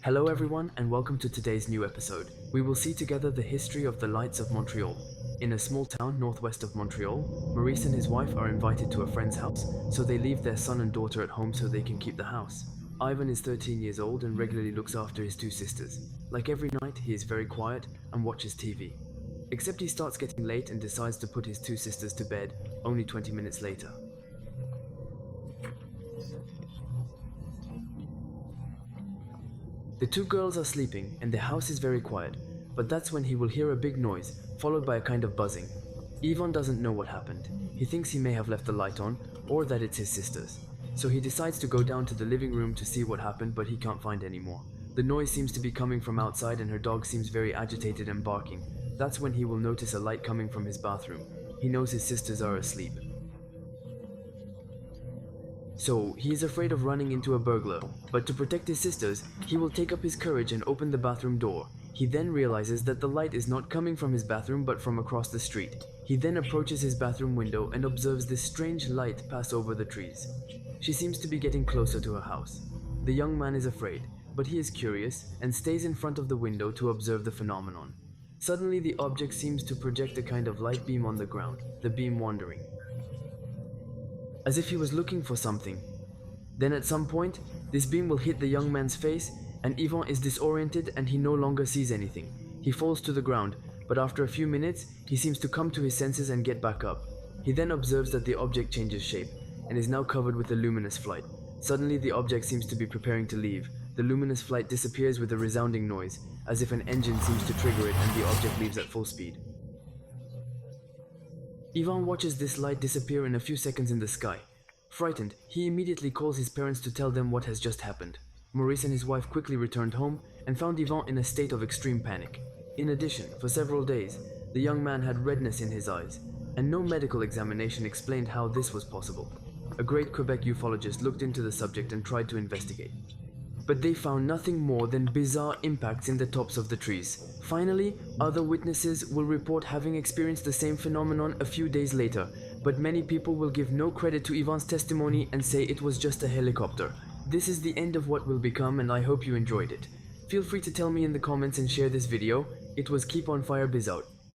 Hello everyone and welcome to today's new episode. We will see together the history of the lights of Montreal. In a small town northwest of Montreal, Maurice and his wife are invited to a friend's house, so they leave their son and daughter at home so they can keep the house. Ivan is 13 years old and regularly looks after his two sisters. Like every night, he is very quiet and watches TV. Except he starts getting late and decides to put his two sisters to bed only 20 minutes later. The two girls are sleeping and the house is very quiet, but that's when he will hear a big noise, followed by a kind of buzzing. Ivan doesn't know what happened. He thinks he may have left the light on, or that it's his sisters. So he decides to go down to the living room to see what happened, but he can't find any more. The noise seems to be coming from outside and her dog seems very agitated and barking. That's when he will notice a light coming from his bathroom. He knows his sisters are asleep. So, he is afraid of running into a burglar, but to protect his sisters, he will take up his courage and open the bathroom door. He then realizes that the light is not coming from his bathroom but from across the street. He then approaches his bathroom window and observes this strange light pass over the trees. She seems to be getting closer to her house. The young man is afraid, but he is curious and stays in front of the window to observe the phenomenon. Suddenly the object seems to project a kind of light beam on the ground, the beam wandering, as if he was looking for something. Then at some point, this beam will hit the young man's face and Ivan is disoriented and he no longer sees anything. He falls to the ground, but after a few minutes, he seems to come to his senses and get back up. He then observes that the object changes shape and is now covered with a luminous flight. Suddenly the object seems to be preparing to leave. The luminous flight disappears with a resounding noise, as if an engine seems to trigger it and the object leaves at full speed. Ivan watches this light disappear in a few seconds in the sky. Frightened, he immediately calls his parents to tell them what has just happened. Maurice and his wife quickly returned home and found Ivan in a state of extreme panic. In addition, for several days, the young man had redness in his eyes, and no medical examination explained how this was possible. A great Quebec ufologist looked into the subject and tried to investigate, but they found nothing more than bizarre impacts in the tops of the trees. Finally, other witnesses will report having experienced the same phenomenon a few days later, but many people will give no credit to Ivan's testimony and say it was just a helicopter. This is the end of what will become, and I hope you enjoyed it. Feel free to tell me in the comments and share this video. It was Keep on Fire Biz out.